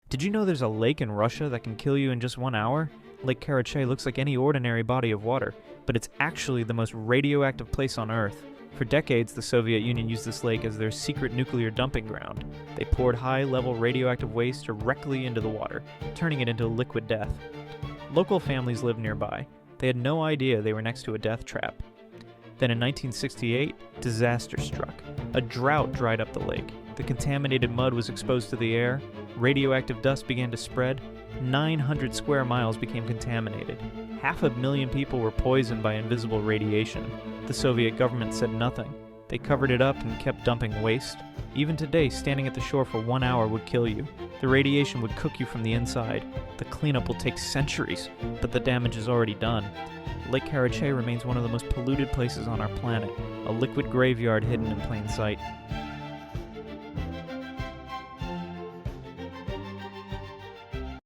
Did you know there's a lake in Russia that can kill you in just 1 hour? Lake Karachay looks like any ordinary body of water, but it's actually the most radioactive place on Earth. For decades, the Soviet Union used this lake as their secret nuclear dumping ground. They poured high-level radioactive waste directly into the water, turning it into liquid death. Local families lived nearby. They had no idea they were next to a death trap. Then in 1968, disaster struck. A drought dried up the lake. The contaminated mud was exposed to the air. Radioactive dust began to spread. 900 square miles became contaminated. 500,000 people were poisoned by invisible radiation. The Soviet government said nothing. They covered it up and kept dumping waste. Even today, standing at the shore for 1 hour would kill you. The radiation would cook you from the inside. The cleanup will take centuries, but the damage is already done. Lake Karachay remains one of the most polluted places on our planet, a liquid graveyard hidden in plain sight.